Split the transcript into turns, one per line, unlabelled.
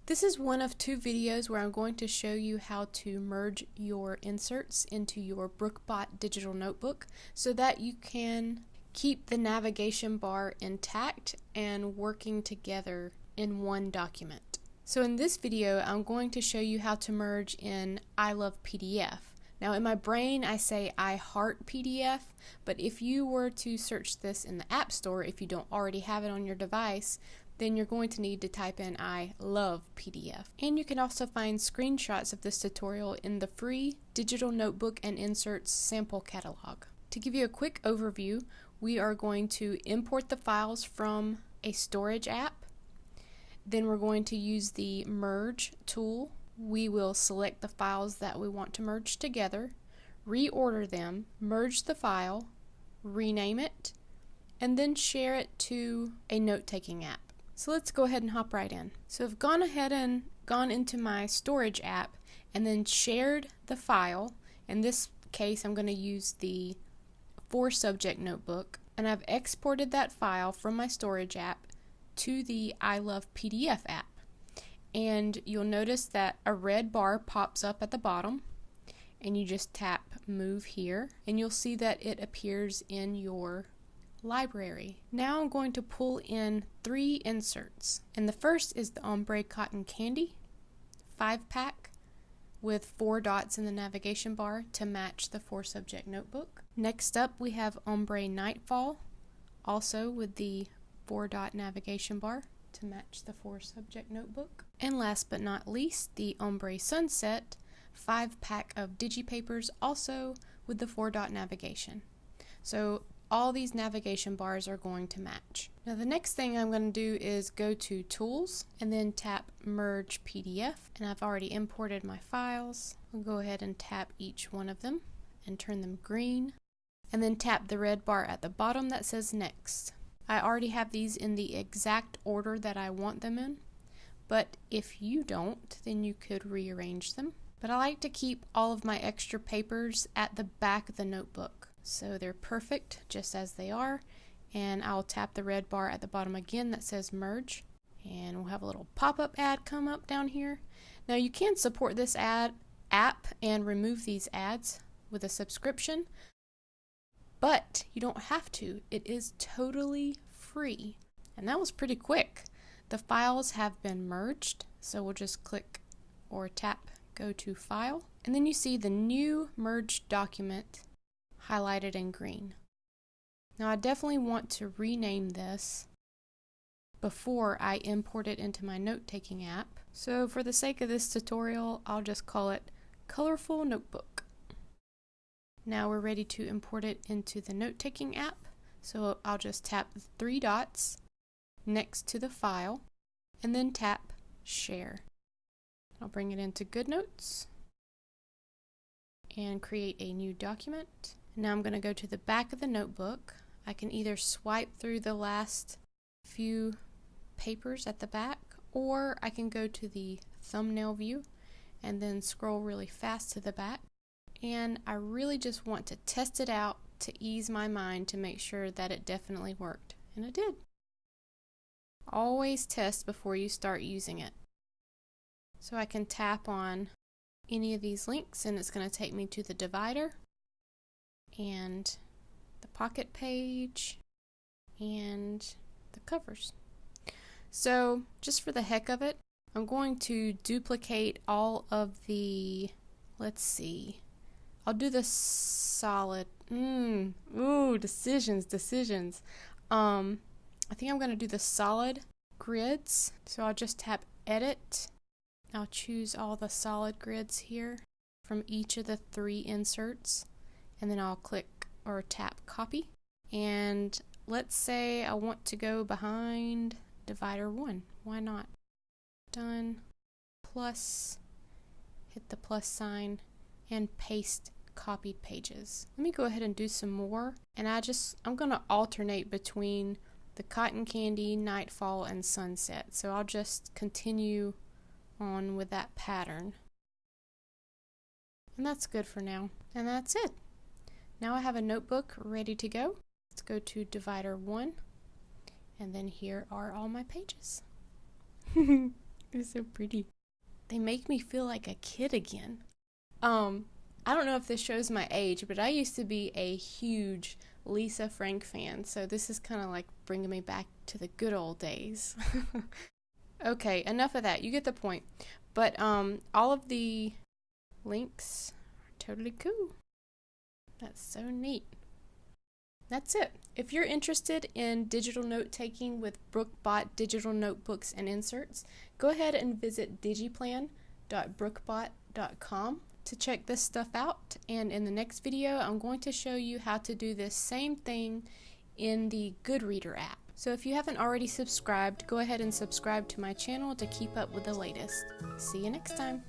This is one of two videos where I'm going to show you how to merge your inserts into your Brookbot digital notebook so that you can keep the navigation bar intact and working together in one document. So in this video, I'm going to show you how to merge in iLovePDF. Now in my brain I say I heart PDF, but if you were to search this in the App Store, if you don't already have it on your device, then you're going to need to type in iLovePDF. And you can also find screenshots of this tutorial in the free Digital Notebook and Inserts sample catalog. To give you a quick overview, we are going to import the files from a storage app. Then we're going to use the merge tool. We will select the files that we want to merge together, reorder them, merge the file, rename it, and then share it to a note-taking app. So let's go ahead and hop right in. So I've gone ahead and gone into my storage app and then shared the file. In this case, I'm going to use the 4-subject notebook, and I've exported that file from my storage app to the iLovePDF app. And you'll notice that a red bar pops up at the bottom, and you just tap move here, and you'll see that it appears in your library. Now I'm going to pull in 3 inserts, and the first is the Ombre Cotton Candy 5-pack with 4 dots in the navigation bar to match the 4-subject notebook. Next up we have Ombre Nightfall, also with the 4-dot navigation bar to match the 4-subject notebook. And last but not least, the Ombre Sunset 5-pack of digipapers, also with the 4-dot navigation. So all these navigation bars are going to match. Now the next thing I'm going to do is go to Tools and then tap Merge PDF, and I've already imported my files. I'll go ahead and tap each one of them and turn them green, and then tap the red bar at the bottom that says Next. I already have these in the exact order that I want them in, but if you don't, then you could rearrange them. But I like to keep all of my extra papers at the back of the notebook, so they're perfect just as they are. And I'll tap the red bar at the bottom again that says Merge, and we'll have a little pop-up ad come up down here. Now you can support this app and remove these ads with a subscription, but you don't have to. It is totally free. And that was pretty quick. The files have been merged, so we'll just click or tap Go to File, and then you see the new merged document highlighted in green. Now I definitely want to rename this before I import it into my note-taking app. So for the sake of this tutorial, I'll just call it Colorful Notebook. Now we're ready to import it into the note-taking app. So I'll just tap the 3 dots next to the file and then tap Share. I'll bring it into GoodNotes and create a new document. Now I'm going to go to the back of the notebook. I can either swipe through the last few papers at the back, or I can go to the thumbnail view and then scroll really fast to the back. And I really just want to test it out to ease my mind to make sure that it definitely worked. And it did. Always test before you start using it. So I can tap on any of these links and it's going to take me to the divider and the pocket page and the covers. So just for the heck of it, I'm going to duplicate all of the, let's see, I'll do the solid, decisions. I think I'm going to do the solid grids. So I'll just tap Edit. I'll choose all the solid grids here from each of the 3 inserts, and then I'll click or tap Copy. And let's say I want to go behind divider 1. Why not? Done. Plus, hit the plus sign and paste copied pages. Let me go ahead and do some more, and I'm going to alternate between the Cotton Candy, Nightfall, and Sunset. So I'll just continue on with that pattern. And that's good for now. And that's it. Now I have a notebook ready to go. Let's go to divider 1, and then here are all my pages. It's so pretty. They make me feel like a kid again. I don't know if this shows my age, but I used to be a huge Lisa Frank fan, so this is kind of like bringing me back to the good old days. Okay, enough of that. You get the point. But all of the links are totally cool. That's so neat. That's it. If you're interested in digital note-taking with BrookBot digital notebooks and inserts, go ahead and visit digiplan.brookbot.com to check this stuff out. And in the next video, I'm going to show you how to do this same thing in the Goodreader app. So if you haven't already subscribed, go ahead and subscribe to my channel to keep up with the latest. See you next time.